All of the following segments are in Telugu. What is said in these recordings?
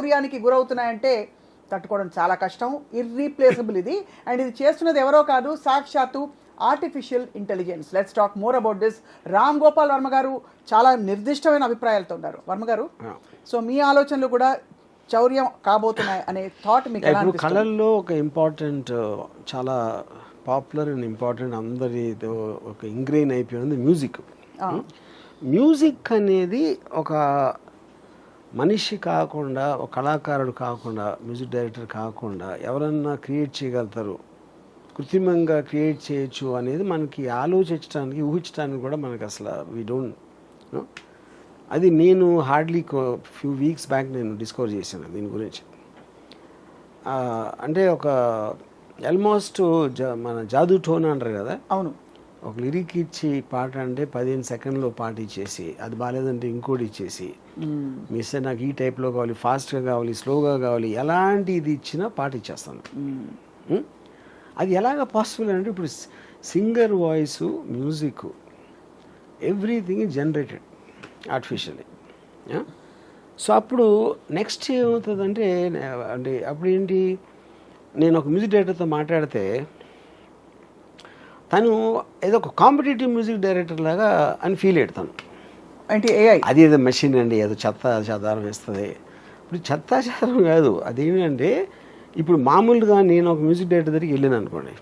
సౌర్యానికి గురవుతున్నాయంటే తట్టుకోవడం చాలా కష్టం. ఇర్రీప్లేసబుల్ ఇది. అండ్ ఇది చేస్తున్నది ఎవరో కాదు, సాక్షాత్తు artificial intelligence. Let's talk more about this. Ram Gopal Varma గారు చాలా నిర్దిష్టమైన అభిప్రాయాలతో ఉన్నారు. వర్మ గారు, సో మీ ఆలోచనలు కూడా చౌర్యం కాబోతున్నాయి అనే థాట్ మీకు ఎలా అనిపిస్తుంది? కళల్లో ఒక ఇంపార్టెంట్, చాలా పాపులర్ అండ్ ఇంపార్టెంట్, అందరి ఒక ఇంగ్రెయిన్ అయిపోయింది మ్యూజిక్. మ్యూజిక్ అనేది ఒక మనిషి కాకుండా, ఒక కళాకారుడు కాకుండా, మ్యూజిక్ డైరెక్టర్ కాకుండా ఎవరన్నా క్రియేట్ చేయగలుగుతారు, కృత్రిమంగా క్రియేట్ చేయొచ్చు అనేది మనకి ఆలోచించడానికి, ఊహించడానికి కూడా మనకి అసలు వీ డోంట్ నో. అది నేను హార్డ్లీ ఫ్యూ వీక్స్ బ్యాక్ నేను డిస్కవర్ చేశాను దీని గురించి. అంటే ఒక ఆల్మోస్ట్ మన జాదూ టోన్ అంటారు కదా, అవును, ఒక లిరిక్ ఇచ్చి పాట అంటే 15 సెకండ్లో పాట ఇచ్చేసి, అది బాగాలేదంటే ఇంకోటి ఇచ్చేసి, మిస్ నాకు ఈ టైప్లో కావాలి, ఫాస్ట్గా కావాలి, స్లోగా కావాలి, ఎలాంటి ఇది ఇచ్చినా పాట ఇచ్చేస్తాను. అది ఎలాగ పాసిబుల్ అంటే ఇప్పుడు singer voice, music, everything is generated artificially. So అప్పుడు నెక్స్ట్ ఏమవుతుందంటే, అంటే అప్పుడు ఏంటి, నేను ఒక మ్యూజిక్ డైరెక్టర్తో మాట్లాడితే తను ఏదో ఒక కాంపిటేటివ్ మ్యూజిక్ డైరెక్టర్ లాగా అని ఫీల్ అయ్యాడు. అంటే ఏఐ అది ఏదో మెషిన్ అండి, ఏదో చెత్తాచారం వేస్తుంది. ఇప్పుడు చెత్తాచారం కాదు, అదేంటంటే ఇప్పుడు మామూలుగా నేను ఒక మ్యూజిక్ డైరెక్టర్ దగ్గరికి వెళ్ళాను అనుకోండి,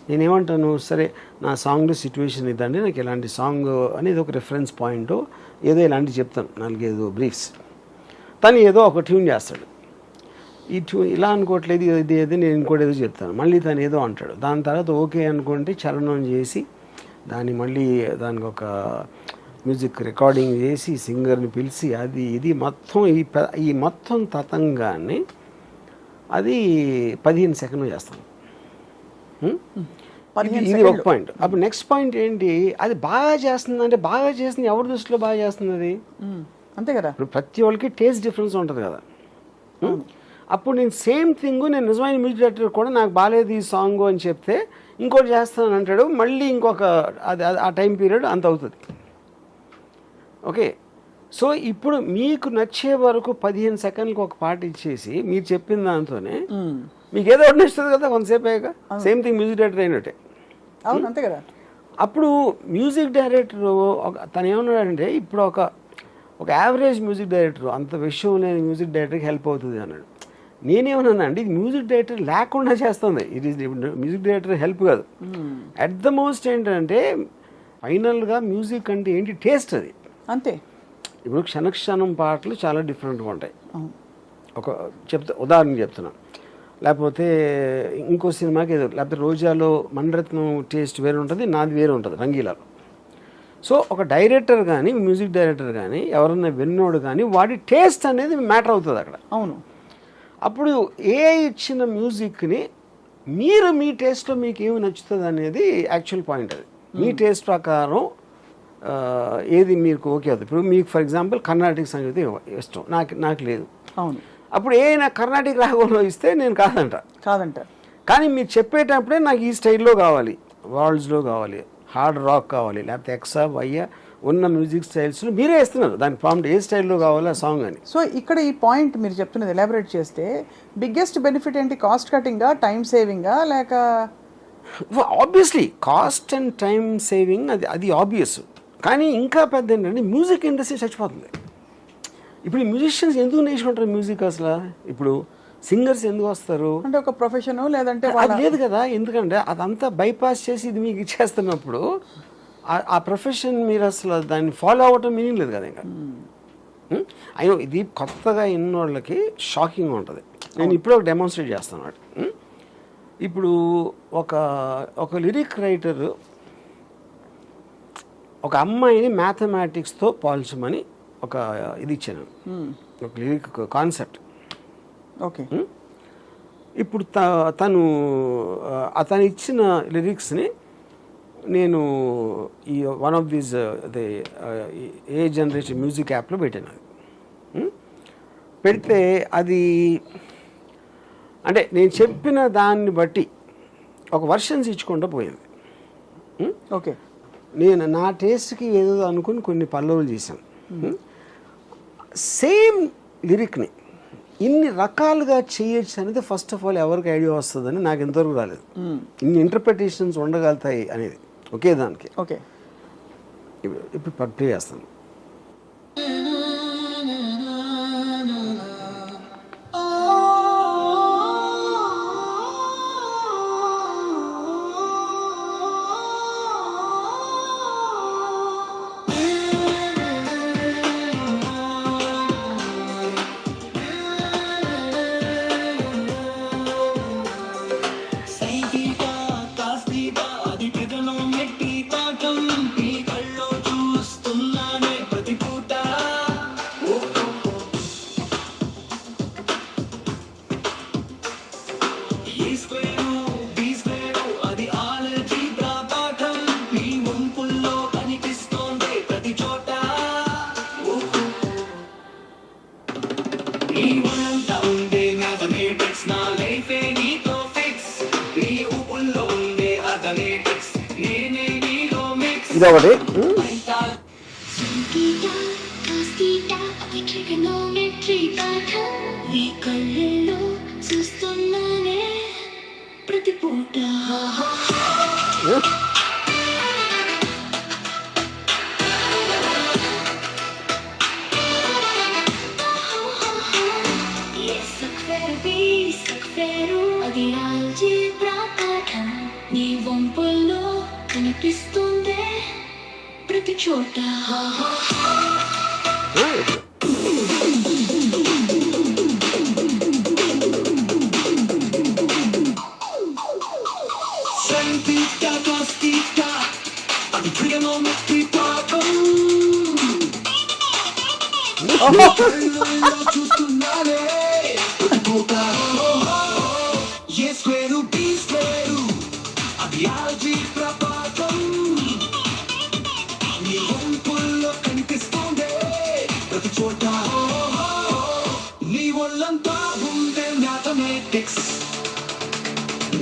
నేనేమంటాను, సరే నా సాంగ్లో సిచ్యువేషన్ ఇదండి, నాకు ఇలాంటి సాంగ్ అనేది ఒక రెఫరెన్స్ పాయింట్, ఏదో ఇలాంటివి చెప్తాను, 4-5 బ్రీఫ్స్. తను ఏదో ఒక ట్యూన్ చేస్తాడు, ఈ ట్యూన్ ఇలా అనుకోవట్లేదు, ఇది ఏదో నేను ఇంకోటి ఏదో చెప్తాను, మళ్ళీ తను ఏదో అంటాడు. దాని తర్వాత ఓకే అనుకుంటే చరణం చేసి దాన్ని మళ్ళీ దానికి ఒక మ్యూజిక్ రికార్డింగ్ చేసి సింగర్ని పిలిచి అది ఇది మొత్తం ఈ మొత్తం తతంగాన్ని అది 15 సెకండ్లు చేస్తాను. ఇది ఒక పాయింట్. అప్పుడు నెక్స్ట్ పాయింట్ ఏంటి, అది బాగా చేస్తుంది అంటే, బాగా చేస్తుంది ఎవరి దృష్టిలో బాగా చేస్తుంది అది, అంతే కదా. ఇప్పుడు ప్రతి వాళ్ళకి టేస్ట్ డిఫరెన్స్ ఉంటుంది కదా. అప్పుడు నేను సేమ్ థింగ్, నేను నిజమైన మ్యూజిక్ డైరెక్టర్ కూడా నాకు బాగాలేదు ఈ సాంగ్ అని చెప్తే ఇంకోటి చేస్తాను అంటాడు, మళ్ళీ ఇంకొక అది ఆ టైం పీరియడ్ అంత అవుతుంది. ఓకే, సో ఇప్పుడు మీకు నచ్చే వరకు 15 సెకండ్లకు ఒక పాట ఇచ్చేసి మీరు చెప్పిన దాంతోనే మీకు ఏదో ఒకటి నచ్చుతుంది కదా కొంతసేపు అయ్యాక. సేమ్ థింగ్ మ్యూజిక్ డైరెక్టర్ అయినట్టే. అవును, అంతే కదా. అప్పుడు మ్యూజిక్ డైరెక్టర్ తను ఏమన్నాడంటే, ఇప్పుడు ఒక యావరేజ్ మ్యూజిక్ డైరెక్టర్, అంత విషయం లేని మ్యూజిక్ డైరెక్టర్కి హెల్ప్ అవుతుంది అన్నాడు. నేనేమన్నా అండి, ఇది మ్యూజిక్ డైరెక్టర్ లేకుండా చేస్తుంది, ఇది మ్యూజిక్ డైరెక్టర్ హెల్ప్ కాదు. అట్ ద మోస్ట్ ఏంటంటే ఫైనల్గా మ్యూజిక్ అంటే ఏంటి, టేస్ట్ అది అంతే. ఇప్పుడు క్షణక్షణం పాటలు చాలా డిఫరెంట్గా ఉంటాయి. ఉదాహరణ చెప్తున్నా, లేకపోతే ఇంకో సినిమాకి ఏదో, లేకపోతే రోజాలో మణిరత్నం టేస్ట్ వేరే ఉంటుంది, నాది వేరే ఉంటుంది రంగీలాలో. సో ఒక డైరెక్టర్ కానీ, మ్యూజిక్ డైరెక్టర్ కానీ, ఎవరన్నా విన్నోడు కానీ, వాడి టేస్ట్ అనేది మ్యాటర్ అవుతుంది అక్కడ. అవును. అప్పుడు ఏ ఇచ్చిన మ్యూజిక్ని మీరు మీ టేస్ట్లో మీకు ఏమి నచ్చుతుంది అనేది యాక్చువల్ పాయింట్. అది మీ టేస్ట్ ప్రకారం ఏది మీకు ఓకే అవుతుంది. ఇప్పుడు మీకు ఫర్ ఎగ్జాంపుల్ కర్ణాటక సంగీతం ఇష్టం, నాకు లేదు. అవును. అప్పుడు నాకు కర్ణాటక రాగంలో ఇస్తే నేను కాదంట. కానీ మీరు చెప్పేటప్పుడే నాకు ఈ స్టైల్లో కావాలి, వాల్స్లో కావాలి, హార్డ్ రాక్ కావాలి, లేకపోతే ఎక్సా వయ్యా ఉన్న మ్యూజిక్ స్టైల్స్లో మీరే ఇస్తున్నారు దానికి ప్రాంప్ట్ ఏ స్టైల్లో కావాలో ఆ సాంగ్ అని. సో ఇక్కడ ఈ పాయింట్ మీరు చెప్తున్నది ఎలాబరేట్ చేస్తే బిగ్గెస్ట్ బెనిఫిట్ ఏంటి, కాస్ట్ కటింగా, టైం సేవింగా, లేక? Obviously cost and time saving, అది ఆబ్వియస్. కానీ ఇంకా పెద్ద ఏంటంటే మ్యూజిక్ ఇండస్ట్రీ చచ్చిపోతుంది. ఇప్పుడు మ్యూజిషియన్స్ ఎందుకు నేర్చుకుంటారు మ్యూజిక్ అసలు? ఇప్పుడు సింగర్స్ ఎందుకు వస్తారు అంటే ఒక ప్రొఫెషన్ లేదంటే అది లేదు కదా. ఎందుకంటే అదంతా బైపాస్ చేసి ఇది మీకు ఇచ్చేస్తున్నప్పుడు ఆ ప్రొఫెషన్ మీరు అసలు దాన్ని ఫాలో అవ్వటం మీనింగ్ లేదు కదా. ఇంకా అయినా ఇది కొత్తగా ఇన్నోళ్ళకి షాకింగ్ ఉంటుంది. నేను ఇప్పుడు ఒక డెమాన్స్ట్రేట్ చేస్తాను అన్నమాట. ఇప్పుడు ఒక లిరిక్ రైటర్ ఒక అమ్మాయిని మ్యాథమెటిక్స్తో పోల్చమని ఒక ఇది ఇచ్చాను, ఒక లిరిక్ కాన్సెప్ట్. ఓకే. ఇప్పుడు అతను ఇచ్చిన లిరిక్స్ని నేను ఈ one of these A generation music యాప్లో పెట్టాను. పెడితే అది అంటే నేను చెప్పిన దాన్ని బట్టి ఒక వర్షన్స్ ఇచ్చుకుంటూ పోయింది. ఓకే. నేను నా టేస్ట్కి ఏదో అనుకుని కొన్ని పల్లవులు చేశాను. సేమ్ లిరిక్ని ఇన్ని రకాలుగా చేయొచ్చు అనేది ఫస్ట్ ఆఫ్ ఆల్ ఎవరికి ఐడియా వస్తుందని నాకు ఇంతవరకు రాలేదు. ఇన్ని ఇంటర్ప్రిటేషన్స్ ఉండగలుగుతాయి అనేది ఒకే దానికి. ఓకే, ఇప్పుడు ప్లే చేస్తాను. ఇదొకటి. నీ వంపుల్లో కనిపిస్తుంది ప్రతి చోట.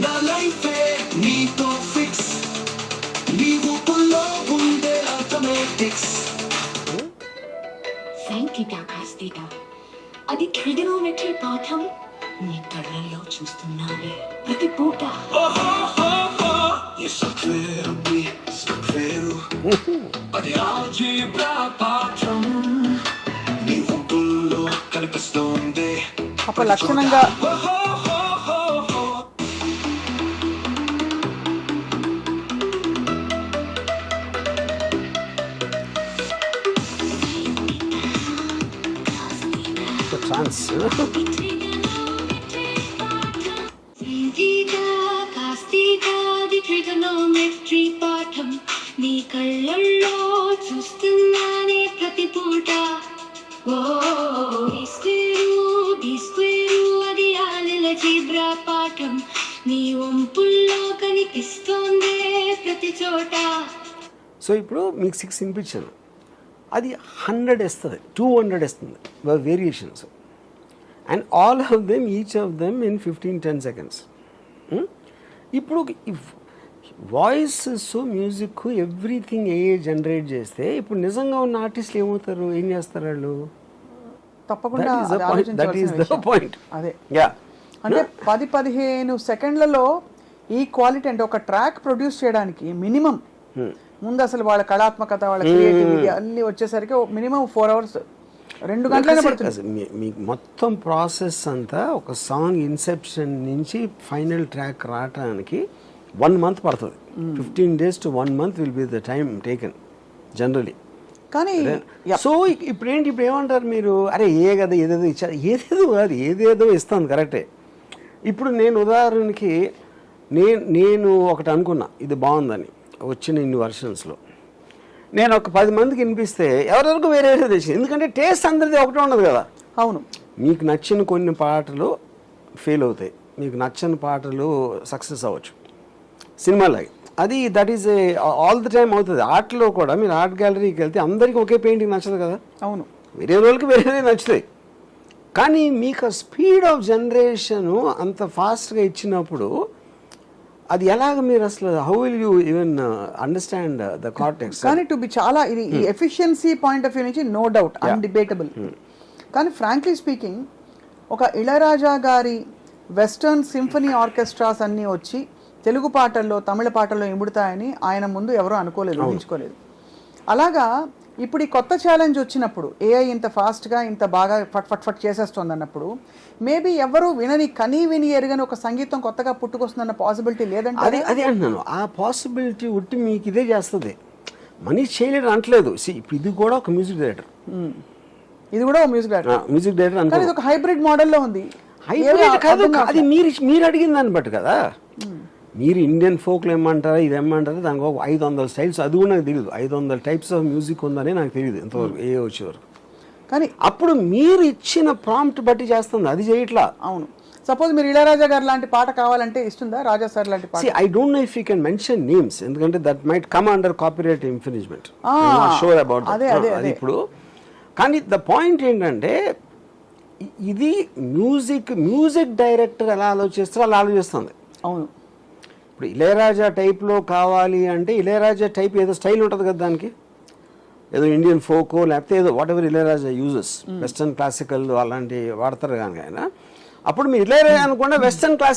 నా లైఫే నీతో ఫిక్స్, నీ ఊపుల్లో ఉండే automatics. Sine theta cos theta అది ట్రిగనోమెట్రీ పాఠం, నీ కళ్ళల్లో చూస్తున్నానే ప్రతి పూట. అది ఆల్జీబ్రా పాఠం, నీ ఊపుల్లో కనిపిస్తుంది ఒక లక్షణంగా ఛాన్స్. ట్రిగనోమెట్రీ పాఠం, నీ కళ్ళల్లో చూస్తున్నానే ప్రతి పూట. అది ఆల్జీబ్రా పాఠం, నీ వంపుల్లో కనిపిస్తోందే ప్రతి చోట. సో ఇప్పుడు మీకు 6 వినిపించాను, అది 100 ఇస్తుంది, 200 ఇస్తుంది variations, and all of them each of them in 15-10 seconds. ఇప్పుడు వాయిస్ మ్యూజిక్ ఎవ్రీథింగ్ జనరేట్ చేస్తే ఇప్పుడు నిజంగా ఉన్న ఆర్టిస్టులు ఏమవుతారు, ఏం చేస్తారు వాళ్ళు? తప్పకుండా దట్ ఈస్ ద పాయింట్. అదే యా, అంటే 10-15 సెకండ్లలో ఈ క్వాలిటీ, అంటే ఒక ట్రాక్ ప్రొడ్యూస్ చేయడానికి మినిమం ముందు అసలు వాళ్ళ కళాత్మకత, వాళ్ళ క్రియేటివిటీ అన్ని వచ్చేసరికి మినిమం 4 hours, 2 గంటలైనా పడుతుంది. మీకు మొత్తం ప్రాసెస్ అంతా ఒక సాంగ్ ఇన్సెప్షన్ నుంచి ఫైనల్ ట్రాక్ రావడానికి 1 month పడుతుంది. 15 days to 1 month will be the time taken generally. కానీ సో ఇప్పుడు ఏమంటారు మీరు, అరే కదా ఏదేదో ఇచ్చారు, ఏదేదో కాదు, ఏదేదో ఇస్తాను కరెక్టే. ఇప్పుడు నేను ఉదాహరణకి నేను ఒకటి అనుకున్నా ఇది బాగుందని, వచ్చిన ఇన్ని వర్షన్స్లో నేను ఒక 10 మందికి వినిపిస్తే ఎవరెవరికి వేరే వేరే తెచ్చింది, ఎందుకంటే టేస్ట్ అందరిది ఒకటే ఉండదు కదా. అవును, మీకు నచ్చిన కొన్ని పాటలు ఫెయిల్ అవుతాయి, మీకు నచ్చని పాటలు సక్సెస్ అవ్వచ్చు సినిమాలాగే. అది that is all the time అవుతుంది. ఆర్ట్లో కూడా మీరు ఆర్ట్ గ్యాలరీకి వెళ్తే అందరికీ ఒకే పెయింటింగ్ నచ్చదు కదా. అవును, వేరే వాళ్ళకి వేరే నచ్చుతాయి. కానీ మీకు ఆ స్పీడ్ ఆఫ్ జనరేషను అంత ఫాస్ట్గా ఇచ్చినప్పుడు అది ఎలాగ మీరు అసలు how will you even understand the cortex? కానీ టు బి చాలా ఇది ఎఫిషియన్సీ పాయింట్ ఆఫ్ వ్యూ నుంచి నో డౌట్ అన్డిబేటబుల్. కానీ ఫ్రాంక్లీ స్పీకింగ్ ఒక ఇళయరాజా గారి వెస్టర్న్ సింఫనీ ఆర్కెస్ట్రాస్ అన్నీ వచ్చి తెలుగు పాటల్లో తమిళ పాటల్లో ఇముడుతాయని ఆయన ముందు ఎవరూ అనుకోలేదు, ఊహించుకోలేదు. అలాగా ఇప్పుడు ఈ కొత్త ఛాలెంజ్ వచ్చినప్పుడు ఏఐ ఇంత ఫాస్ట్గా ఇంత బాగా ఫట్ ఫట్ ఫట్ చేసేస్తుంది అన్నప్పుడు మేబీ ఎవరు కనీ విని ఎరుగని ఒక సంగీతం కొత్తగా పుట్టుకొస్తుందన్న పాసిబిలిటీ లేదంటే అదే అంటున్నాను. ఆ పాసిబిలిటీ ఉట్టి మీకు ఇదే చేస్తుంది, మనీష్ చేయలేడు అంటలేదు. ఇప్పుడు ఇది కూడా ఒక మ్యూజిక్ డైరెక్టర్, ఇది కూడా మ్యూజిక్ డైరెక్టర్ అంటే ఇది ఒక హైబ్రిడ్ మోడల్లో ఉంది. హైబ్రిడ్ కాదు, అది మీరు అడిగిన దాన్ని బట్టి కదా. మీరు ఇండియన్ ఫోక్లో ఏమంటారా ఇది ఏమంటారా దానికి ఒక 500 స్టైల్స్, అది కూడా నాకు తెలియదు. 500 టైప్స్ ఆఫ్ మ్యూజిక్ ఉందని నాకు తెలియదు ఇంతవరకు ఏ వచ్చేవరకు. కానీ అప్పుడు మీరు ఇచ్చిన ప్రాంప్ట్ బట్టి చేస్తుంది, అది చేయట్లా. అవును, సపోజ్ మీరు ఇళయరాజా గారు లాంటి పాట కావాలంటే ఇస్తుందా, రాజా సార్ లాంటి పాట? I don't know if you can mention names, ఎందుకంటే that might come under copyright infringement. Sure about అది. ఇప్పుడు కానీ ద పాయింట్ ఏంటంటే ఇది మ్యూజిక్ డైరెక్టర్ ఎలా ఆలోచిస్తారో అలా ఆలోచిస్తుంది. అవును, ఇప్పుడు ఇళయరాజా టైప్లో కావాలి అంటే ఇళయరాజా టైప్ ఏదో స్టైల్ ఉంటుంది కదా, దానికి ఏదో ఇండియన్ ఫోకో లేకపోతే ఏదో what ever Ilaiyaraaja uses, western classical అలాంటివి వాడతారు కానీ ఆయన. అప్పుడు మీరు ఇళయరాజా అనుకుంటే వెస్టర్న్ క్లాసికల్